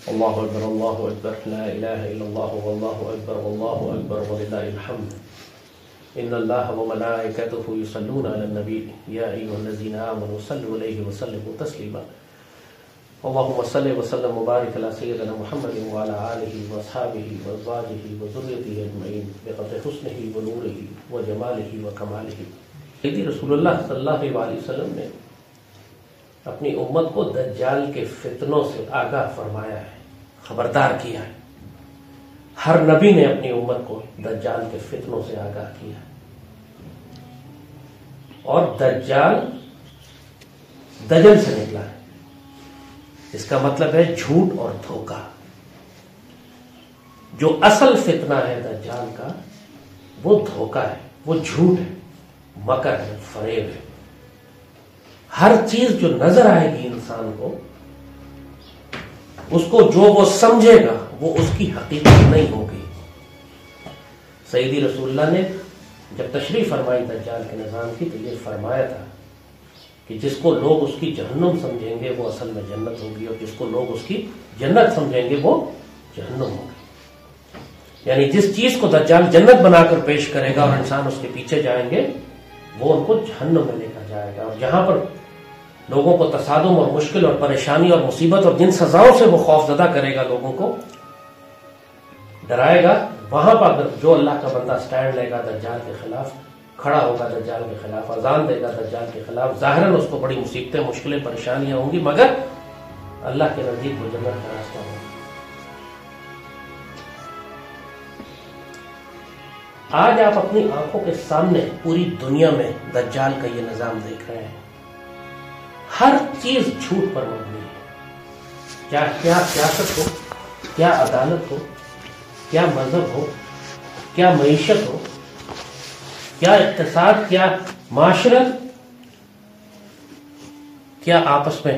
اللہ اکبر اللہ اکبر لا الہ الا اللہ واللہ اکبر واللہ اکبر وللہ الحمد ان اللہ وملائکتہ یصلون علی النبی یا ایھا الذین آمنوا صلوا علیہ وسلموا تسلیما اللہم صل وسلم وبارک علی سیدنا محمد وعلی آلہ واصحابہ وازواجہ وذریتہ اجمعین بقدر حسنہ ونورہ وجمالہ وکمالہ۔ سیدی رسول اللہ صلی اللہ علیہ وسلم نے اپنی امت کو دجال کے فتنوں سے آگاہ فرمایا ہے، خبردار کیا ہے۔ ہر نبی نے اپنی امت کو دجال کے فتنوں سے آگاہ کیا ہے، اور دجال دجل سے نکلا ہے، اس کا مطلب ہے جھوٹ اور دھوکہ۔ جو اصل فتنہ ہے دجال کا وہ دھوکہ ہے، وہ جھوٹ ہے، مکر ہے، فریب ہے۔ ہر چیز جو نظر آئے گی انسان کو، اس کو جو وہ سمجھے گا وہ اس کی حقیقت نہیں ہوگی۔ سیدی رسول اللہ نے جب تشریح فرمائی دجال کے نظام کی تو یہ فرمایا تھا کہ جس کو لوگ اس کی جہنم سمجھیں گے وہ اصل میں جنت ہوگی، اور جس کو لوگ اس کی جنت سمجھیں گے وہ جہنم ہوگی۔ یعنی جس چیز کو دجال جنت بنا کر پیش کرے گا اور انسان اس کے پیچھے جائیں گے وہ ان کو جہنم میں لے کر جائے گا، اور جہاں پر لوگوں کو تصادم اور مشکل اور پریشانی اور مصیبت اور جن سزاؤں سے وہ خوف زدہ کرے گا، لوگوں کو ڈرائے گا، وہاں پر جو اللہ کا بندہ سٹینڈ لے گا دجال کے خلاف، کھڑا ہوگا دجال کے خلاف، اذان دے گا دجال کے خلاف، ظاہراً اس کو بڑی مصیبتیں، مشکلیں، پریشانیاں ہوں گی، مگر اللہ کے نزدیک وہ جنت کا راستہ ہوگا۔ آج آپ اپنی آنکھوں کے سامنے پوری دنیا میں دجال کا یہ نظام دیکھ رہے ہیں۔ ہر چیز جھوٹ پر مبنی ہے، کیا سیاست ہو، کیا عدالت ہو، کیا مذہب ہو، کیا معیشت ہو، کیا اقتصاد، کیا معاشرت، کیا آپس میں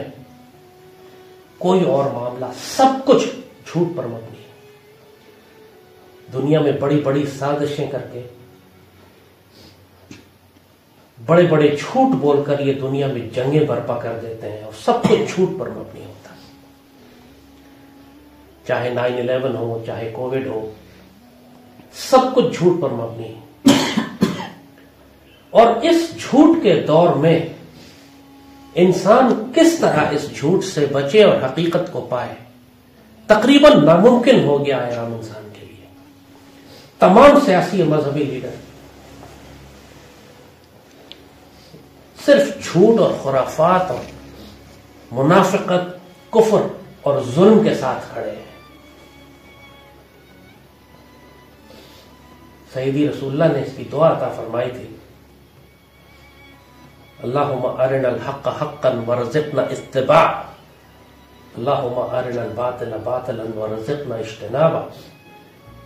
کوئی اور معاملہ، سب کچھ جھوٹ پر مبنی ہے۔ دنیا میں بڑی بڑی سازشیں کر کے، بڑے بڑے جھوٹ بول کر یہ دنیا میں جنگیں برپا کر دیتے ہیں، اور سب کچھ جھوٹ پر مبنی ہوتا ہے۔ چاہے 9/11 ہو، چاہے کووڈ ہو، سب کچھ جھوٹ پر مبنی ہے۔ اور اس جھوٹ کے دور میں انسان کس طرح اس جھوٹ سے بچے اور حقیقت کو پائے، تقریباً ناممکن ہو گیا ہے عام انسان کے لیے۔ تمام سیاسی اور مذہبی لیڈر صرف جھوٹ اور خرافات اور منافقت، کفر اور ظلم کے ساتھ کھڑے ہیں۔ سیدی رسول اللہ نے اس کی دعا عطا فرمائی تھی، اللہم ارنا الحق حقا ورزقنا اتباع، اللہم ارنا الباطل باطلا ورزقنا اجتنابا۔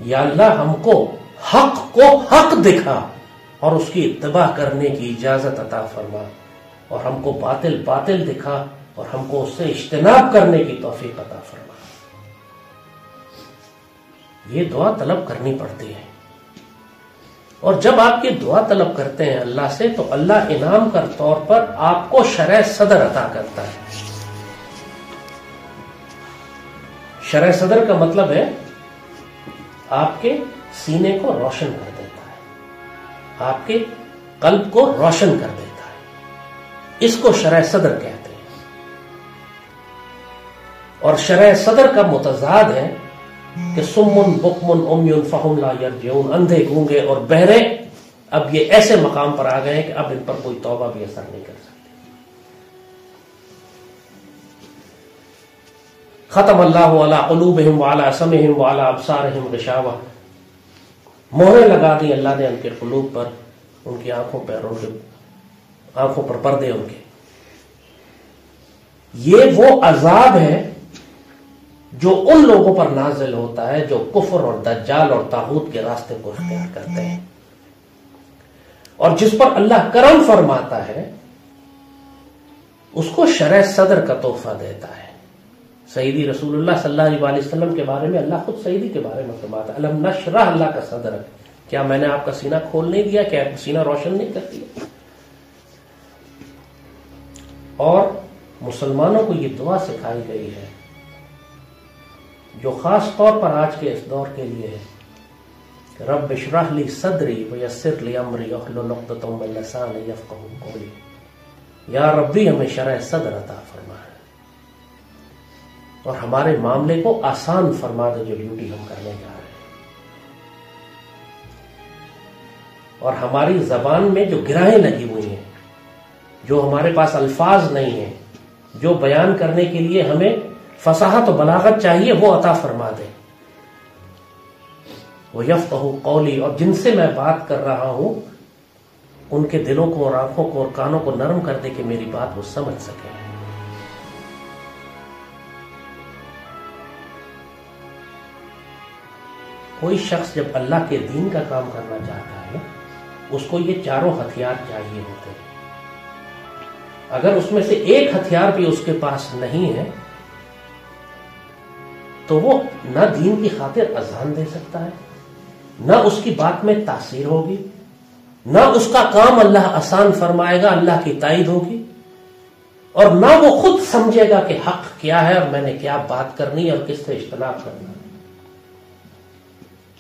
یا اللہ ہم کو حق دکھا اور اس کی اتباع کرنے کی اجازت عطا فرما، اور ہم کو باطل دکھا اور ہم کو اس سے اجتناب کرنے کی توفیق عطا فرما۔ یہ دعا طلب کرنی پڑتی ہے، اور جب آپ یہ دعا طلب کرتے ہیں اللہ سے تو اللہ انعام کے طور پر آپ کو شرح صدر عطا کرتا ہے۔ شرح صدر کا مطلب ہے آپ کے سینے کو روشن کر دیتا ہے، آپ کے قلب کو روشن کر دیتا ہے، اس کو شرح صدر کہتے ہیں۔ اور شرح صدر کا متضاد ہے کہ سمن بکمن عمیٌ فہم لا یرجعون، اندھے گونگے اور بہرے اب یہ ایسے مقام پر آ گئے ہیں کہ اب ان پر کوئی توبہ بھی اثر نہیں کر سکتی۔ ختم اللہ علی قلوبہم وعلی سمعہم وعلی ابصارہم غشاوہ، مہریں لگا دی اللہ نے ان کے قلوب پر، ان کی آنکھوں پر، ان کے آنکھوں پر پردے ان کے۔ یہ وہ عذاب ہے جو ان لوگوں پر نازل ہوتا ہے جو کفر اور دجال اور طاغوت کے راستے کو اختیار کرتے ہیں، اور جس پر اللہ کرم فرماتا ہے اس کو شرح صدر کا تحفہ دیتا ہے۔ سیدی رسول اللہ صلی اللہ علیہ وسلم کے بارے میں اللہ خود سیدی کے بارے میں فرماتا ہے، الم نشرح اللہ کا صدر، کیا میں نے آپ کا سینہ کھول نہیں دیا، کیا سینہ روشن نہیں کر دیا؟ اور مسلمانوں کو یہ دعا سکھائی گئی ہے جو خاص طور پر آج کے اس دور کے لیے ہے. رب اشرح لی صدری ویسر لی امری واحلل عقدۃ من لسانی یفقهوا قولی. یا ربی ہمیں شرح صدر عطا فرما اور ہمارے معاملے کو آسان فرما دے جو ڈیوٹی ہم کرنے جا رہے ہیں. اور ہماری زبان میں جو گرہیں لگی ہوئی ہیں، جو ہمارے پاس الفاظ نہیں ہیں، جو بیان کرنے کے لیے ہمیں فصاحت و بلاغت چاہیے، وہ عطا فرما دے. وہ یفقہوا قولی، اور جن سے میں بات کر رہا ہوں ان کے دلوں کو اور آنکھوں کو اور کانوں کو نرم کر دے کہ میری بات وہ سمجھ سکے. کوئی شخص جب اللہ کے دین کا کام کرنا چاہتا ہے اس کو یہ چاروں ہتھیار چاہیے ہوتے ہیں. اگر اس میں سے ایک ہتھیار بھی اس کے پاس نہیں ہے تو وہ نہ دین کی خاطر اذان دے سکتا ہے، نہ اس کی بات میں تاثیر ہوگی، نہ اس کا کام اللہ آسان فرمائے گا، اللہ کی تائید ہوگی، اور نہ وہ خود سمجھے گا کہ حق کیا ہے اور میں نے کیا بات کرنی ہے اور کس سے اجتناب کرنا ہے.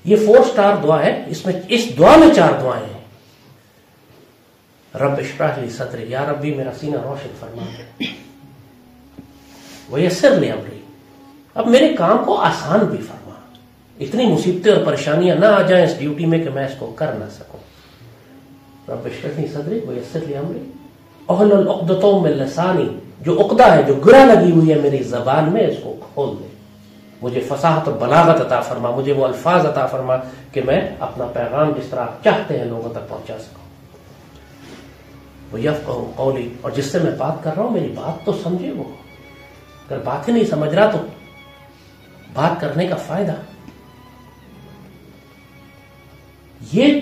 یہ 4 سٹار دعا ہے. اس دعا میں 4 دعائیں ہیں. رب اشرح لی صدری، یا ربی میرا سینہ روشن فرما دے. ویسر لی امری، اب میرے کام کو آسان بھی فرما، اتنی مصیبتیں اور پریشانیاں نہ آ جائیں اس ڈیوٹی میں کہ میں اس کو کر نہ سکوں. رب اشرح لی صدری ویسر لی امری واحلل عقدۃ من لسانی، جو عقدہ ہے، جو گرہ لگی ہوئی ہے میری زبان میں، اس کو کھول دے. مجھے فصاحت اور بلاغت عطا فرما، مجھے وہ الفاظ عطا فرما کہ میں اپنا پیغام جس طرح آپ چاہتے ہیں لوگوں تک پہنچا سکوں. وہ یفقہوا قولی، اور جس سے میں بات کر رہا ہوں میری بات تو سمجھے. وہ اگر بات ہی نہیں سمجھ رہا تو بات کرنے کا فائدہ. یہ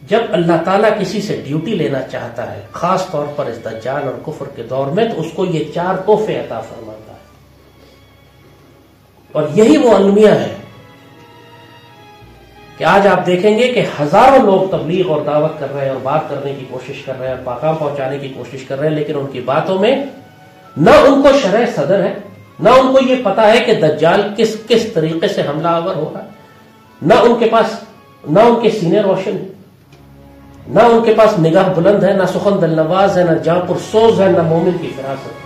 جب اللہ تعالیٰ کسی سے ڈیوٹی لینا چاہتا ہے، خاص طور پر اس دجال اور کفر کے دور میں، تو اس کو یہ 4 تحفے عطا فرماتا ہے. اور یہی وہ المیہ ہے کہ آج آپ دیکھیں گے کہ ہزاروں لوگ تبلیغ اور دعوت کر رہے ہیں اور بات کرنے کی کوشش کر رہے ہیں، پیغام پہنچانے کی کوشش کر رہے ہیں، لیکن ان کی باتوں میں نہ ان کو شرح صدر ہے، نہ ان کو یہ پتا ہے کہ دجال کس طریقے سے حملہ آور ہوگا، نہ ان کے پاس، نہ ان کے سینے روشن ہیں، نہ ان کے پاس نگاہ بلند ہے، نہ سخن دل نواز ہے، نہ جاں پر سوز ہے، نہ مومن کی فراست ہے.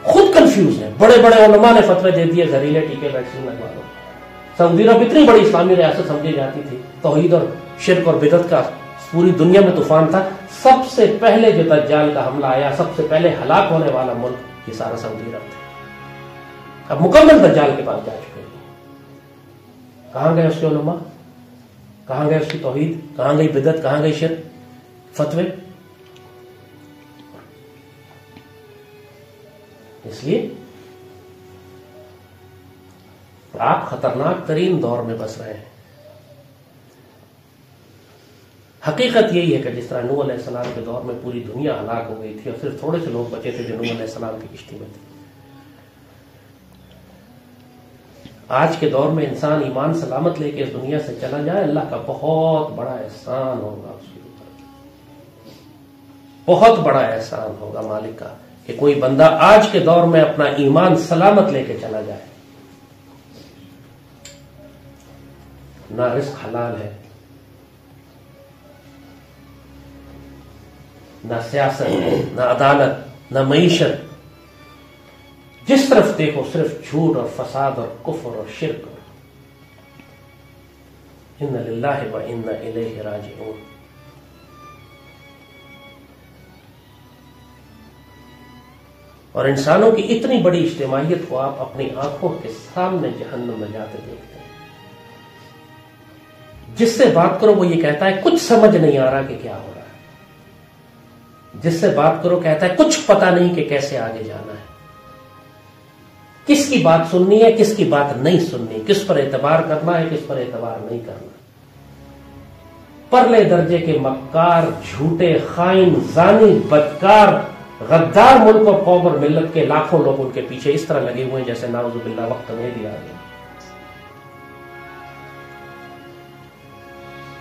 خود کنفیوز ہیں. بڑے بڑے علماء نے فتوے دے دیے زہریلے ٹیکے ویکسین لگوا لو. سعودی عرب اتنی بڑی اسلامی ریاست سمجھی جاتی تھی، توحید اور شرک اور بدعت کا پوری دنیا میں طوفان تھا. سب سے پہلے جو دجال کا حملہ آیا، سب سے پہلے ہلاک ہونے والا ملک یہ سارا سعودی عرب تھا. اب مکمل دجال کے پاس جا چکے ہیں. کہاں گئے اس کے علماء؟ کہاں گئے اس کی توحید؟ کہاں گئی بدعت؟ کہاں گئی شرک؟ فتوے. اس لیے آپ خطرناک ترین دور میں بس رہے ہیں. حقیقت یہی ہے کہ جس طرح نوح علیہ السلام کے دور میں پوری دنیا ہلاک ہو گئی تھی اور صرف تھوڑے سے لوگ بچے تھے جو نوح علیہ السلام کی کشتی میں تھے، آج کے دور میں انسان ایمان سلامت لے کے اس دنیا سے چلا جائے، اللہ کا بہت بڑا احسان ہوگا اس کے اوپر. بہت بڑا احسان ہوگا مالک کا کہ کوئی بندہ آج کے دور میں اپنا ایمان سلامت لے کے چلا جائے. نہ رزق حلال ہے، نہ سیاست ہے، نہ عدالت، نہ معیشت. جس طرف دیکھو صرف جھوٹ اور فساد اور کفر اور شرک. ان للہ و انا الیہ راجعون. اور انسانوں کی اتنی بڑی اجتماعیت کو آپ اپنی آنکھوں کے سامنے جہنم میں جاتے دیکھتے ہیں. جس سے بات کرو وہ یہ کہتا ہے کچھ سمجھ نہیں آ رہا کہ کیا ہو رہا ہے. جس سے بات کرو کہتا ہے کچھ پتا نہیں کہ کیسے آگے جانا ہے، کس کی بات سننی ہے، کس کی بات نہیں سننی، کس پر اعتبار کرنا ہے، کس پر اعتبار نہیں کرنا. پرلے درجے کے مکار، جھوٹے، خائن، زانی، بدکار، غدار ملک اور قوم اور ملت کے لاکھوں لوگ ان کے پیچھے اس طرح لگے ہوئے ہیں جیسے نعوذ باللہ وقت میں دیا گیا.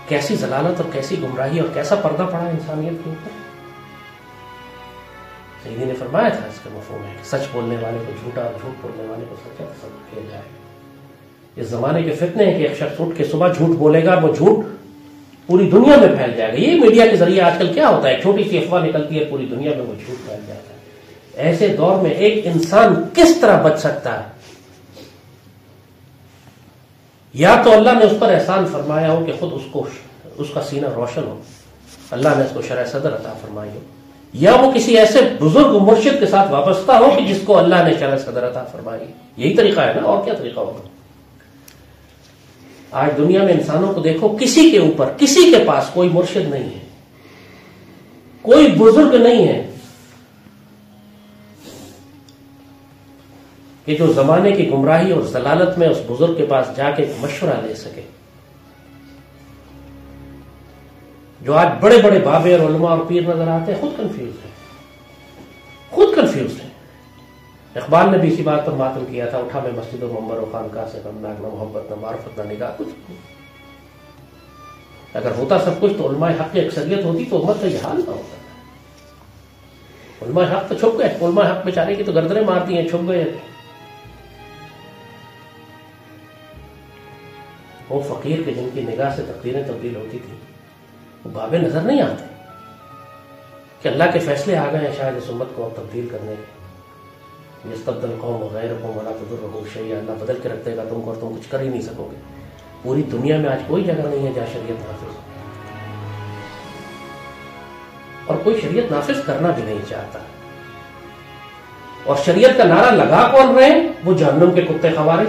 کیسی ضلالت اور کیسی گمراہی اور کیسا پردہ پڑا انسانیت کے اوپر. سیدی نے فرمایا تھا اس کا مفہوم ہے کہ سچ بولنے والے کو جھوٹا اور جھوٹ بولنے والے کو سچا تصور کیا جائے. اس زمانے کے فتنے ہیں کہ ایک شخص اٹھ کے صبح جھوٹ بولے گا، وہ جھوٹ پوری دنیا میں پھیل جائے گا. یہ میڈیا کے ذریعے آج کل کیا ہوتا ہے، چھوٹی سی افواہ نکلتی ہے پوری دنیا میں وہ جھوٹ پھیل جاتا ہے. ایسے دور میں ایک انسان کس طرح بچ سکتا ہے؟ یا تو اللہ نے اس پر احسان فرمایا ہو کہ خود اس کا سینہ روشن ہو، اللہ نے اس کو شرح صدر عطا فرمائی ہو، یا وہ کسی ایسے بزرگ مرشد کے ساتھ وابستہ ہو کہ جس کو اللہ نے شرح صدر عطا فرمائی. یہی طریقہ ہے نا، اور کیا طریقہ ہوگا؟ آج دنیا میں انسانوں کو دیکھو، کسی کے اوپر، کسی کے پاس کوئی مرشد نہیں ہے، کوئی بزرگ نہیں ہے کہ جو زمانے کی گمراہی اور ضلالت میں اس بزرگ کے پاس جا کے مشورہ لے سکے. جو آج بڑے بڑے بابے اور علماء اور پیر نظر آتے ہیں، خود کنفیوز ہیں. اقبال نے بھی اسی بات پر ماتم کیا تھا، اٹھا میں مسجد و منبر و خانقاہ سے غمناک، نہ محبت نہ معرفت نہ نگاہ، کچھ نہیں. اگر ہوتا سب کچھ تو علماء حق کی اکثریت ہوتی تو امت کا یہ حال نہ ہوتا. علماء حق تو چھپ گئے، علماء حق بیچارے کی تو گردنیں مارتی ہیں، چھپ گئے. وہ فقیر کے جن کی نگاہ سے تقدیریں تبدیل ہوتی تھی، وہ بابے نظر نہیں آتے کہ اللہ کے فیصلے آ گئے ہیں شاید اس امت کو تبدیل کرنے کے. یستبدل قوم غیرکم ولا تضرہ شیئا، اللہ بدل کے رکھ دے گا تم کو اور تم کچھ کر ہی نہیں سکو گے. پوری دنیا میں آج کوئی جگہ نہیں ہے جہاں شریعت نافذ ہو، اور کوئی شریعت نافذ کرنا بھی نہیں چاہتا. اور شریعت کا نعرہ لگا کون رہے؟ وہ جہنم کے کتے خوارج،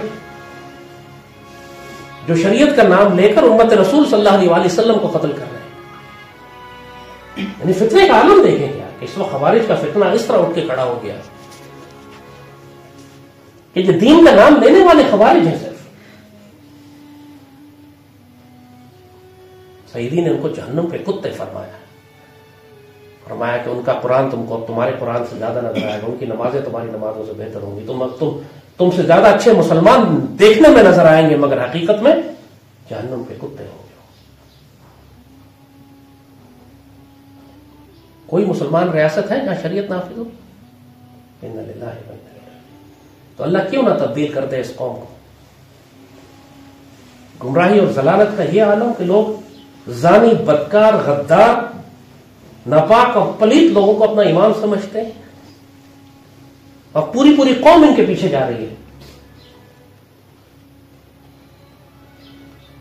جو شریعت کا نام لے کر امت رسول صلی اللہ علیہ وسلم کو قتل کر رہے ہیں. یعنی فتنے کا عالم دیکھیں کیا کہ اس وقت خوارج کا فتنہ اس طرح اٹھ کے کھڑا ہو گیا کہ جو دین کا نام لینے والے خوارج ہیں. صرف سیدی نے ان کو جہنم کے کتے فرمایا کہ ان کا قرآن تم کو تمہارے قرآن سے زیادہ نظر آئے گا، ان کی نمازیں تمہاری نمازوں سے بہتر ہوں گی، تم سے زیادہ اچھے مسلمان دیکھنے میں نظر آئیں گے، مگر حقیقت میں جہنم کے کتے ہوں گے. کوئی مسلمان ریاست ہے جہاں شریعت نافذ ہو؟ انا للہ و انا الیہ راجعون. تو اللہ کیوں نہ تبدیل کر دے اس قوم کو؟ گمراہی اور ضلالت کا یہ عالم کہ لوگ زانی، بدکار، غدار، ناپاک اور پلیت لوگوں کو اپنا امام سمجھتے ہیں، اور پوری قوم ان کے پیچھے جا رہی ہے.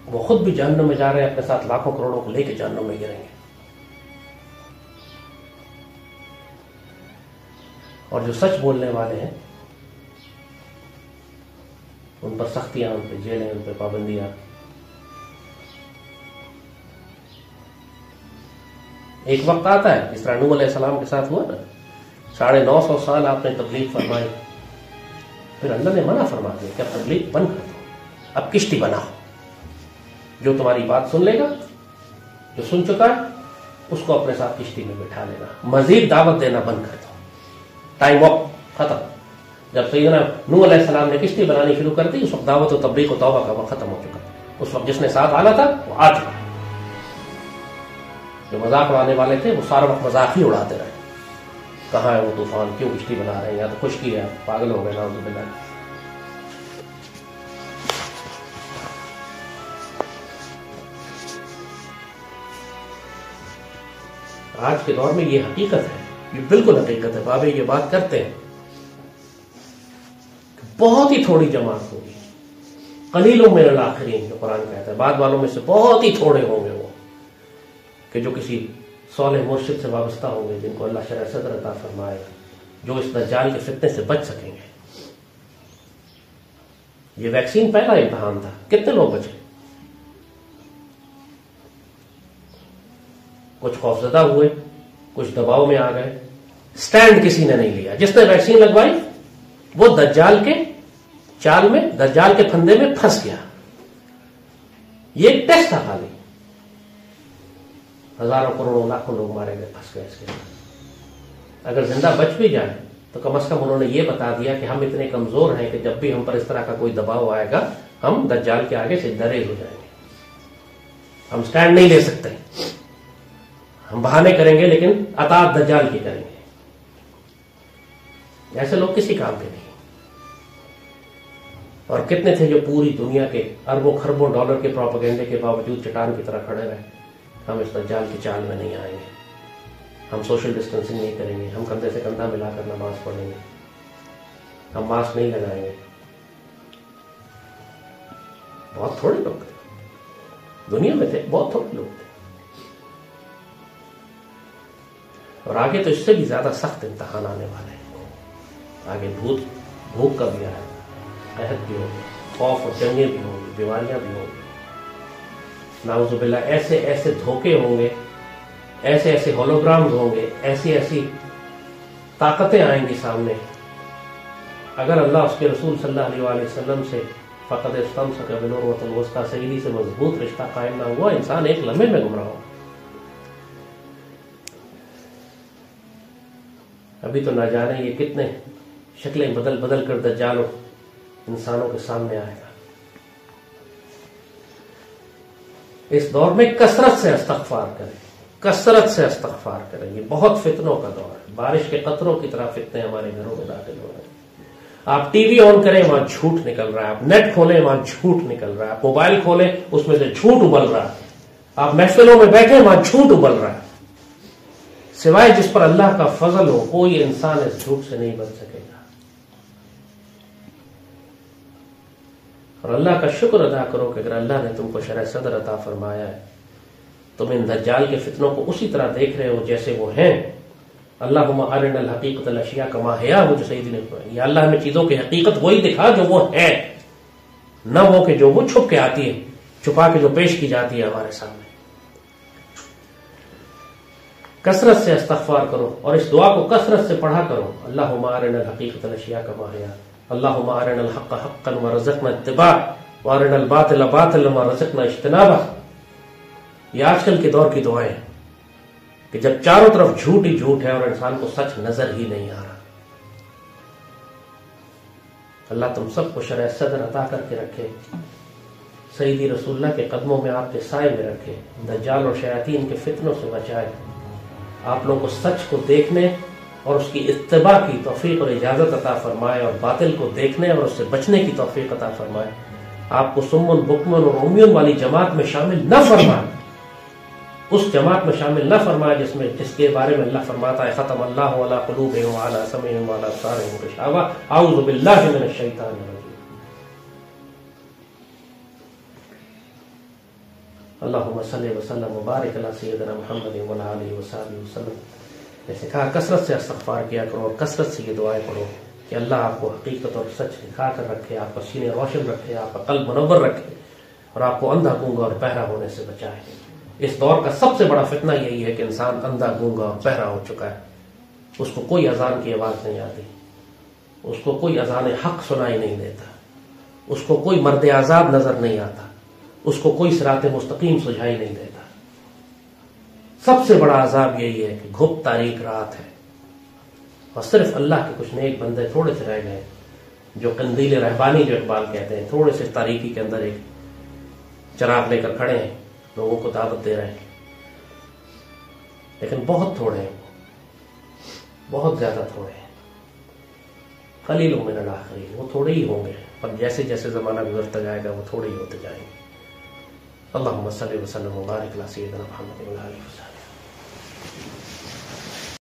وہ خود بھی جہنم میں جا رہے ہیں، اپنے ساتھ لاکھوں کروڑوں کو لے کے جہنم میں گریں گے. اور جو سچ بولنے والے ہیں ان پر سختیاں، ان پہ جیلیں، ان پہ پابندیاں. ایک وقت آتا ہے جس طرح نوح علیہ السلام کے ساتھ ہوا نا، 950 سال آپ نے تبلیغ فرمائی، پھر اللہ نے منع فرما دیا کہ اب تبلیغ بند کر دو، اب کشتی بناؤ، جو تمہاری بات سن لے گا، جو سن چکا ہے اس کو اپنے ساتھ کشتی میں بٹھا لینا، مزید دعوت دینا بند کر دو. ٹائم اپ، ختم. جب سیدنا نوح علیہ السلام نے کشتی بنانی شروع کر دی، اس وقت دعوت و تبلیغ و توبہ کا وقت ختم ہو چکا. اس وقت جس نے ساتھ آنا تھا وہ آ چکا. جو مذاق اڑانے والے تھے وہ سارا وقت مذاق ہی اڑاتے رہے. کہاں ہے وہ طوفان، کیوں کشتی بنا رہے ہیں، یا تو خشکی ہے، پاگل ہو گئے نعوذ باللہ. آج کے دور میں یہ حقیقت ہے، یہ بالکل حقیقت ہے. بابے یہ بات کرتے ہیں کہ بہت ہی تھوڑی جماعت ہوگی، قلیل من الاخرین، جو قرآن کہتا ہے بعد والوں میں سے بہت ہی تھوڑے ہوں گے وہ کہ جو کسی صالح مرشد سے وابستہ ہوں گے، جن کو اللہ شرح صدر عطا فرمائے گا، جو اس دجال کے فتنے سے بچ سکیں گے. یہ ویکسین پہلا امتحان تھا، کتنے لوگ بچے؟ کچھ خوفزدہ ہوئے، کچھ دباؤ میں آ گئے. سٹینڈ کسی نے نہیں لیا. جس نے ویکسین لگوائی وہ دجال کے چال میں، دجال کے پھندے میں پھنس گیا. یہ ایک ٹیسٹ تھا خالی. ہزاروں کروڑوں لاکھوں لوگ مارے گئے، پھنس گئے اس کے. اگر زندہ بچ بھی جائے تو کم از کم انہوں نے یہ بتا دیا کہ ہم اتنے کمزور ہیں کہ جب بھی ہم پر اس طرح کا کوئی دباؤ آئے گا ہم دجال کے آگے سے دریز ہو جائیں گے. ہم سٹینڈ نہیں لے سکتے، ہم بہانے کریں گے لیکن اطاعت دجال کی کریں گے. ایسے لوگ کسی کام کے نہیں. اور کتنے تھے جو پوری دنیا کے اربوں خربوں ڈالر کے پروپیگنڈے کے باوجود چٹان کی طرح کھڑے رہے. ہم اس دجال کی چال میں نہیں آئیں گے, ہم سوشل ڈسٹینسنگ نہیں کریں گے, ہم کندھے سے کندھا ملا کر نماز پڑھیں گے, ہم ماسک نہیں لگائیں گے. بہت تھوڑے لوگ تھے دنیا میں, تھے بہت تھوڑے لوگ تھے. اور آگے تو اس سے بھی زیادہ سخت امتحان آنے والے ہیں. آگے بھوک کا بھی آئے, قحط بھی ہوگی, خوف اور جنگیں بھی ہوں گی, بیماریاں بھی ہوں گی. نعوذ باللہ ایسے ایسے دھوکے ہوں گے, ایسے ایسے ہولوگرامز ہوں گے, ایسی ایسی طاقتیں آئیں گی سامنے. اگر اللہ اس کے رسول صلی اللہ علیہ وآلہ وسلم سے فقد استمسک بالعروۃ الوثقی سیدی سے مضبوط رشتہ قائم نہ ہوا, انسان ایک لمحے میں گمراہ ہو. ابھی تو نہ جانے یہ کتنے شکلیں بدل بدل کر دجالوں انسانوں کے سامنے آئے گا. اس دور میں کثرت سے استغفار کریں, کثرت سے استغفار کریں. یہ بہت فتنوں کا دور ہے, بارش کے قطروں کی طرح فتنے ہمارے گھروں میں داخل ہو رہے ہیں. آپ ٹی وی آن کریں وہاں جھوٹ نکل رہا ہے, آپ نیٹ کھولیں وہاں جھوٹ نکل رہا ہے, آپ موبائل کھولیں اس میں سے جھوٹ ابل رہا ہے, آپ محفلوں میں بیٹھے وہاں جھوٹ ابل رہا ہے. سوائے جس پر اللہ کا فضل ہو کوئی انسان اس جھوٹ سے نہیں بچ سکے گا. اور اللہ کا شکر ادا کرو کہ اگر اللہ نے تم کو شرح صدر عطا فرمایا ہے, تم ان دجال کے فتنوں کو اسی طرح دیکھ رہے ہو جیسے وہ ہیں. اللہم ارنا الحقیقت الاشیاء کما ہی, وہ جو سیدی نے فرمایا, یا اللہ ہمیں چیزوں کی حقیقت وہی دکھا جو وہ ہے, نہ وہ کہ جو وہ چھپ کے آتی ہے, چھپا کے جو پیش کی جاتی ہے ہمارے سامنے. کثرت سے استغفار کرو اور اس دعا کو کثرت سے پڑھا کرو. اللہم ارنا الحقیقت الاشیاء کما ہی, اللہم ارنا الحق حقا ورزقنا اتباعہ وارنا الباطل باطلا ورزقنا اجتنابہ. یہ آج کل کے دور کی دعائیں ہیں کہ جب چاروں طرف جھوٹ ہی جھوٹ ہے اور انسان کو سچ نظر ہی نہیں آ رہا. اللہ تم سب کو شرح صدر عطا کر کے رکھے, سیدی رسول اللہ کے قدموں میں آپ کے سائے میں رکھے, دجال اور شیاطین کے فتنوں سے بچائے. آپ لوگوں کو سچ کو دیکھنے اور اس کی اتباع کی توفیق اور اجازت عطا فرمائے, اور باطل کو دیکھنے اور اس سے بچنے کی توفیق عطا فرمائے. آپ کو سمن بکمن اور عمیون والی جماعت میں شامل نہ فرمائے, اس جماعت میں شامل نہ فرمائے جس کے بارے میں اللہ فرماتا ہے ختم اللہ علی قلوبہم وعلی سمعہم وعلی ابصارہم غشاوہ. اعوذ باللہ من الشیطان الرجیم. اللہم صلی وسلم وبارک علی سیدنا محمد وعلی آلہ وصحبہ وسلم. جیسے کہا کثرت سے استغفار کیا کرو اور کثرت سے یہ دعائیں پڑھو کہ اللہ آپ کو حقیقت اور سچ دکھا کر رکھے, آپ کا سینے روشن رکھے, آپ کا قلب منور رکھے, اور آپ کو اندھا گونگا اور بہرا ہونے سے بچائے. اس دور کا سب سے بڑا فتنہ یہی ہے کہ انسان اندھا گونگا اور بہرا ہو چکا ہے. اس کو کوئی اذان کی آواز نہیں آتی, اس کو کوئی اذان حق سنائی نہیں دیتا, اس کو کوئی مرد آزاد نظر نہیں آتا, اس کو کوئی صراط مستقیم سجھائی نہیں دیتا. سب سے بڑا عذاب یہی ہے کہ گھپ تاریک رات ہے اور صرف اللہ کے کچھ نیک بندے تھوڑے سے رہ گئے جو قندیل رہبانی جو اقبال کہتے ہیں, تھوڑے سے تاریکی کے اندر ایک چراغ لے کر کھڑے ہیں, لوگوں کو دعوت دے رہے ہیں. لیکن بہت تھوڑے ہیں, بہت زیادہ تھوڑے ہیں. قلیل من الاخرین, وہ تھوڑے ہی ہوں گے, پر جیسے جیسے زمانہ گزرتا جائے گا وہ تھوڑے ہی ہوتے جائیں گے. اللہم صلی وسلم وبارک علی سیدنا محمد وعلی آلہ وصحبہ.